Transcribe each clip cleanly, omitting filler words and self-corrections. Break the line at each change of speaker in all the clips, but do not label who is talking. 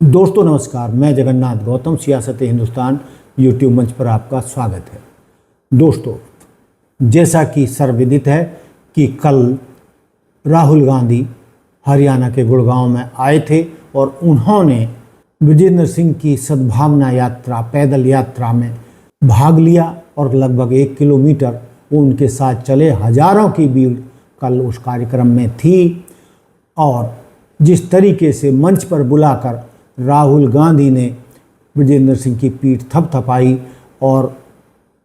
दोस्तों नमस्कार, मैं जगन्नाथ गौतम सियासत हिंदुस्तान यूट्यूब मंच पर आपका स्वागत है। दोस्तों, जैसा कि सर्वविदित है कि कल राहुल गांधी हरियाणा के गुड़गांव में आए थे और उन्होंने विजेंद्र सिंह की सद्भावना यात्रा पैदल यात्रा में भाग लिया और लगभग 1 किलोमीटर वो उनके साथ चले। हजारों की भीड़ कल उस कार्यक्रम में थी और जिस तरीके से मंच पर बुलाकर राहुल गांधी ने विजेंद्र सिंह की पीठ थपथपाई और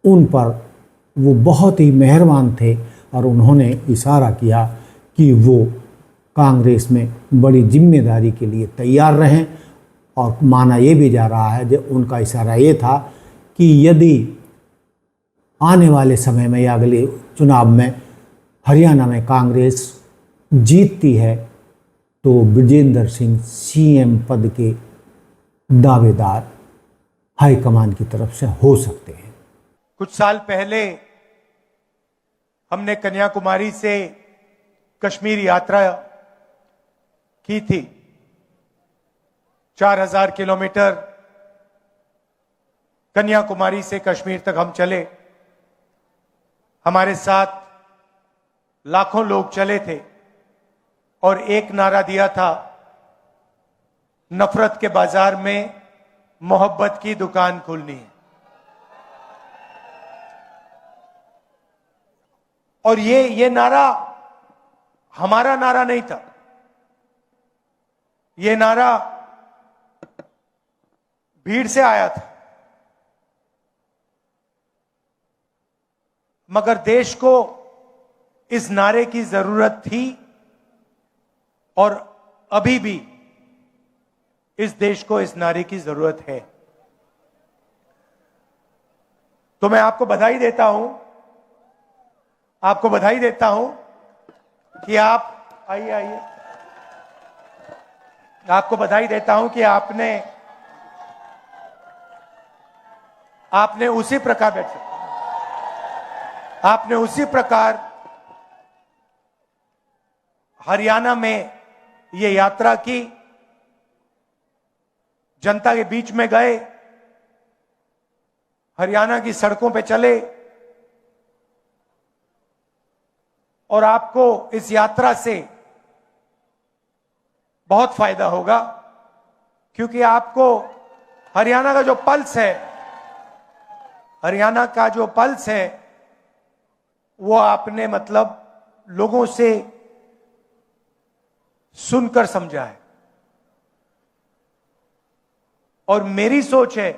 उन पर वो बहुत ही मेहरबान थे और उन्होंने इशारा किया कि वो कांग्रेस में बड़ी जिम्मेदारी के लिए तैयार रहें। और माना ये भी जा रहा है, जो उनका इशारा ये था कि यदि आने वाले समय में या अगले चुनाव में हरियाणा में कांग्रेस जीतती है तो विजेंद्र सिंह सीएम पद के दावेदार हाईकमान की तरफ से हो सकते हैं।
कुछ साल पहले हमने कन्याकुमारी से कश्मीर यात्रा की थी। 4000 किलोमीटर कन्याकुमारी से कश्मीर तक हम चले। हमारे साथ लाखों लोग चले थे और एक नारा दिया था, नफरत के बाजार में मोहब्बत की दुकान खोलनी है। और ये नारा हमारा नारा नहीं था, ये नारा भीड़ से आया था। मगर देश को इस नारे की जरूरत थी और अभी भी इस देश को इस नारे की जरूरत है। तो मैं आपको बधाई देता हूं कि आप आइए आपको बधाई देता हूं कि आपने उसी प्रकार हरियाणा में ये यात्रा की, जनता के बीच में गए, हरियाणा की सड़कों पे चले और आपको इस यात्रा से बहुत फायदा होगा क्योंकि आपको हरियाणा का जो पल्स है वो आपने लोगों से सुनकर समझा है। और मेरी सोच है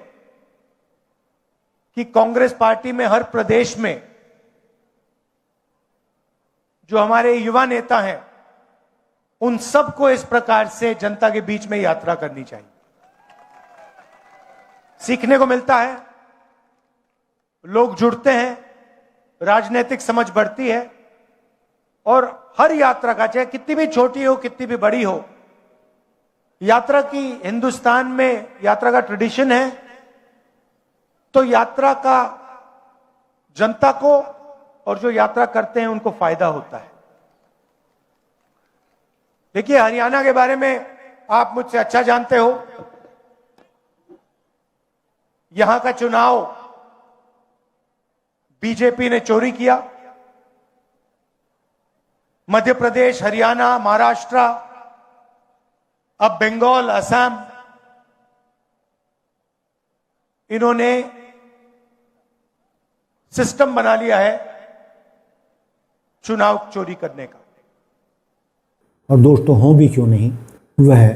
कि कांग्रेस पार्टी में हर प्रदेश में जो हमारे युवा नेता हैं उन सबको इस प्रकार से जनता के बीच में यात्रा करनी चाहिए। सीखने को मिलता है, लोग जुड़ते हैं, राजनीतिक समझ बढ़ती है और हर यात्रा का, चाहे कितनी भी छोटी हो कितनी भी बड़ी हो, यात्रा की हिंदुस्तान में यात्रा का ट्रेडिशन है। तो यात्रा का जनता को और जो यात्रा करते हैं उनको फायदा होता है। देखिए, हरियाणा के बारे में आप मुझसे अच्छा जानते हो। यहां का चुनाव बीजेपी ने चोरी किया। मध्य प्रदेश, हरियाणा, महाराष्ट्र, अब बंगाल, असम, इन्होंने सिस्टम बना लिया है चुनाव चोरी करने का।
और दोस्तों, हों भी क्यों नहीं, वह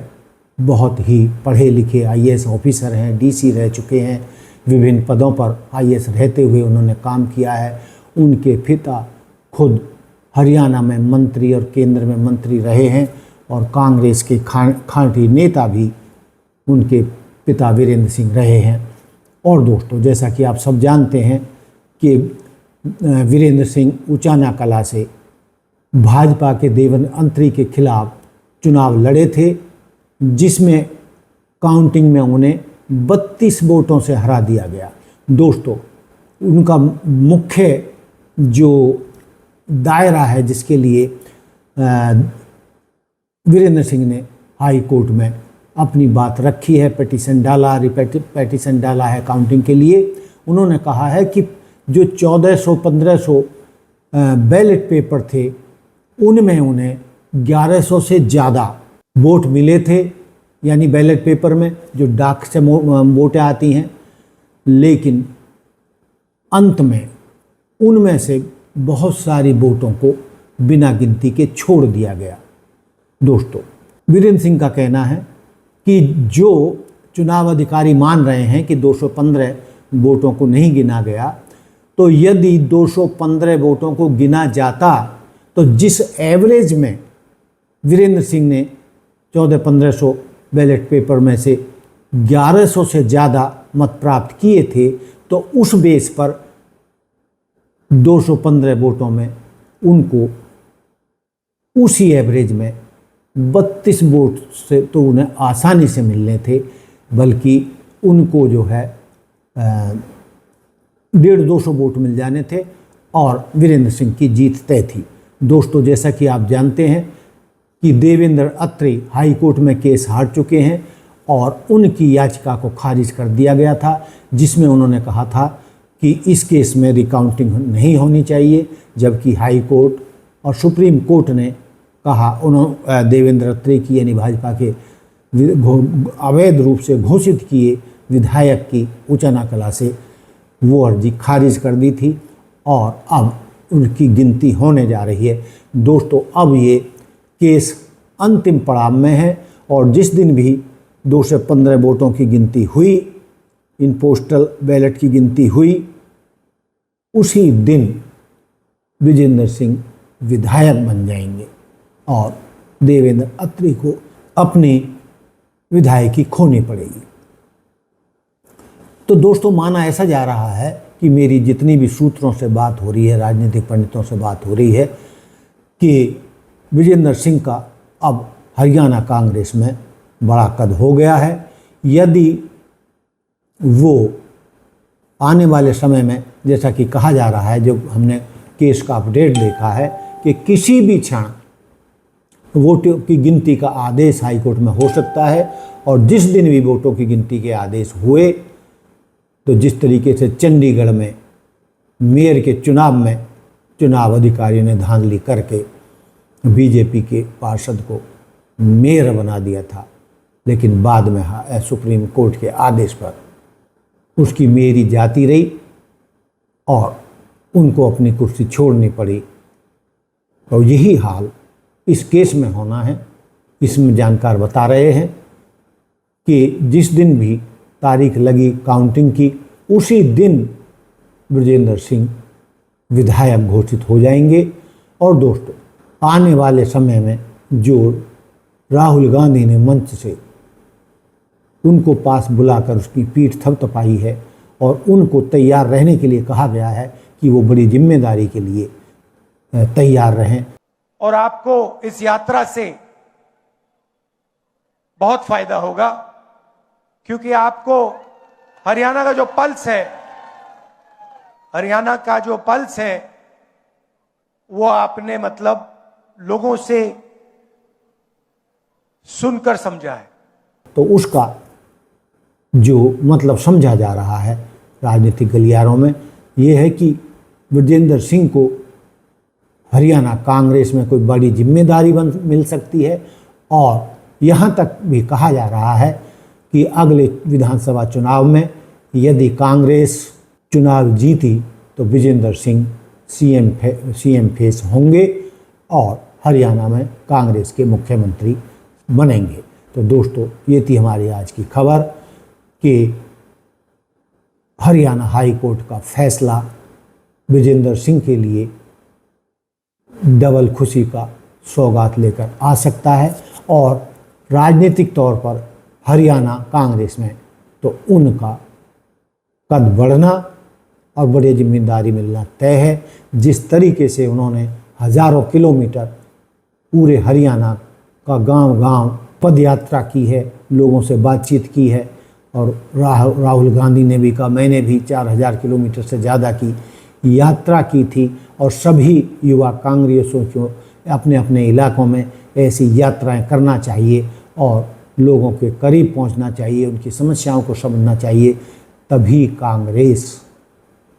बहुत ही पढ़े लिखे आईएएस ऑफिसर हैं, डीसी रह चुके हैं, विभिन्न पदों पर आईएएस रहते हुए उन्होंने काम किया है। उनके पिता खुद हरियाणा में मंत्री और केंद्र में मंत्री रहे हैं और कांग्रेस के खांटी नेता भी उनके पिता वीरेंद्र सिंह रहे हैं। और दोस्तों, जैसा कि आप सब जानते हैं कि वीरेंद्र सिंह उचाना कला से भाजपा के देवेंद्र अंत्री के खिलाफ चुनाव लड़े थे, जिसमें काउंटिंग में उन्हें 32 वोटों से हरा दिया गया। दोस्तों, उनका मुख्य जो दायरा है जिसके लिए वीरेंद्र सिंह ने हाई कोर्ट में अपनी बात रखी है, पेटिशन डाला है काउंटिंग के लिए। उन्होंने कहा है कि जो 1400-1500 बैलेट पेपर थे उनमें उन्हें 1100 से ज़्यादा वोट मिले थे, यानी बैलेट पेपर में जो डाक से वोटें आती हैं, लेकिन अंत में उनमें से बहुत सारी वोटों को बिना गिनती के छोड़ दिया गया। दोस्तों, वीरेंद्र सिंह का कहना है कि जो चुनाव अधिकारी मान रहे हैं कि 215 वोटों को नहीं गिना गया, तो यदि 215 वोटों को गिना जाता तो जिस एवरेज में वीरेंद्र सिंह ने 1400-1500 बैलेट पेपर में से 1100 से ज़्यादा मत प्राप्त किए थे, तो उस बेस पर 215 वोटों में उनको उसी एवरेज में 32 वोट से तो उन्हें आसानी से मिलने थे, बल्कि उनको जो है 150-200 वोट मिल जाने थे और वीरेंद्र सिंह की जीत तय थी। दोस्तों, जैसा कि आप जानते हैं कि देवेंद्र अत्री हाई कोर्ट में केस हार चुके हैं और उनकी याचिका को खारिज कर दिया गया था, जिसमें उन्होंने कहा था कि इस केस में रिकाउंटिंग नहीं होनी चाहिए, जबकि हाई कोर्ट और सुप्रीम कोर्ट ने कहा देवेंद्र अत्री की यानी भाजपा के अवैध रूप से घोषित किए विधायक की उचाना कला से वो अर्जी खारिज कर दी थी और अब उनकी गिनती होने जा रही है। दोस्तों, अब ये केस अंतिम पड़ाव में है और जिस दिन भी 215 वोटों की गिनती हुई, इन पोस्टल बैलेट की गिनती हुई, उसी दिन विजेंद्र सिंह विधायक बन जाएंगे और देवेंद्र अत्री को अपनी विधायकी खोनी पड़ेगी। तो दोस्तों, माना ऐसा जा रहा है कि मेरी जितनी भी सूत्रों से बात हो रही है, राजनीतिक पंडितों से बात हो रही है, कि विजेंद्र सिंह का अब हरियाणा कांग्रेस में बड़ा कद हो गया है। यदि वो आने वाले समय में, जैसा कि कहा जा रहा है, जो हमने केस का अपडेट देखा है कि किसी भी क्षण वोटों की गिनती का आदेश हाईकोर्ट में हो सकता है और जिस दिन भी वोटों की गिनती के आदेश हुए, तो जिस तरीके से चंडीगढ़ में मेयर के चुनाव में चुनाव अधिकारियों ने धांधली करके बीजेपी के पार्षद को मेयर बना दिया था, लेकिन बाद में सुप्रीम कोर्ट के आदेश पर उसकी मेयरी जाती रही और उनको अपनी कुर्सी छोड़नी पड़ी। तो यही हाल इस केस में होना है। इसमें जानकार बता रहे हैं कि जिस दिन भी तारीख लगी काउंटिंग की, उसी दिन विजेंद्र सिंह विधायक घोषित हो जाएंगे। और दोस्तों, आने वाले समय में जो राहुल गांधी ने मंच से उनको पास बुलाकर उसकी पीठ थपथपाई है और उनको तैयार रहने के लिए कहा गया है कि वो बड़ी जिम्मेदारी के लिए तैयार रहें।
और आपको इस यात्रा से बहुत फायदा होगा, क्योंकि आपको हरियाणा का जो पल्स है, हरियाणा का जो पल्स है, वो आपने मतलब लोगों से सुनकर समझा है।
तो उसका जो मतलब समझा जा रहा है राजनीतिक गलियारों में, ये है कि विजेंद्र सिंह को हरियाणा कांग्रेस में कोई बड़ी जिम्मेदारी मिल सकती है। और यहाँ तक भी कहा जा रहा है कि अगले विधानसभा चुनाव में यदि कांग्रेस चुनाव जीती तो विजेंद्र सिंह सीएम फेस होंगे और हरियाणा में कांग्रेस के मुख्यमंत्री बनेंगे। तो दोस्तों, ये थी हमारी आज की खबर कि हरियाणा हाई कोर्ट का फैसला विजेंद्र सिंह के लिए डबल खुशी का सौगात लेकर आ सकता है और राजनीतिक तौर पर हरियाणा कांग्रेस में तो उनका कद बढ़ना और बड़ी जिम्मेदारी मिलना तय है। जिस तरीके से उन्होंने हजारों किलोमीटर पूरे हरियाणा का गांव-गांव पद यात्रा की है, लोगों से बातचीत की है और राहुल गांधी ने भी कहा, मैंने भी 4000 किलोमीटर से ज़्यादा की यात्रा की थी और सभी युवा कांग्रेसियों को अपने अपने इलाकों में ऐसी यात्राएं करना चाहिए और लोगों के करीब पहुंचना चाहिए, उनकी समस्याओं को समझना चाहिए, तभी कांग्रेस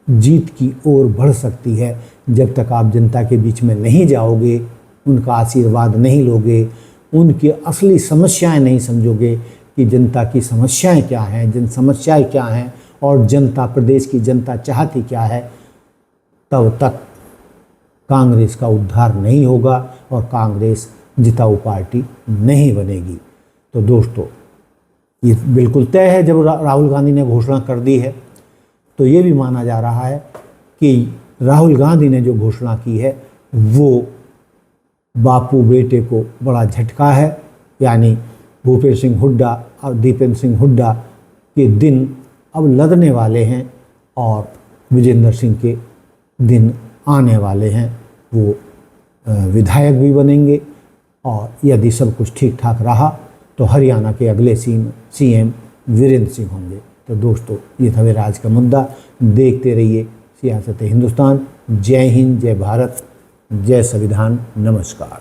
जीत की ओर बढ़ सकती है। जब तक आप जनता के बीच में नहीं जाओगे, उनका आशीर्वाद नहीं लोगे, उनकी असली समस्याएं नहीं समझोगे कि जनता की समस्याएं क्या हैं, जन समस्याएं क्या हैं और जनता, प्रदेश की जनता चाहती क्या है, तब तक कांग्रेस का उद्धार नहीं होगा और कांग्रेस जिताऊ पार्टी नहीं बनेगी। तो दोस्तों, ये बिल्कुल तय है, जब राहुल गांधी ने घोषणा कर दी है तो ये भी माना जा रहा है कि राहुल गांधी ने जो घोषणा की है वो बापू बेटे को बड़ा झटका है। यानी भूपेश सिंह हुड्डा और दीपेंद्र सिंह हुड्डा के दिन अब लगने वाले हैं और विजेंद्र सिंह के दिन आने वाले हैं। वो विधायक भी बनेंगे और यदि सब कुछ ठीक ठाक रहा तो हरियाणा के अगले सीएम वीरेंद्र सिंह होंगे। तो दोस्तों, ये था मेरा आज का मुद्दा। देखते रहिए सियासत हिंदुस्तान। जय हिंद, जय भारत, जय संविधान, नमस्कार।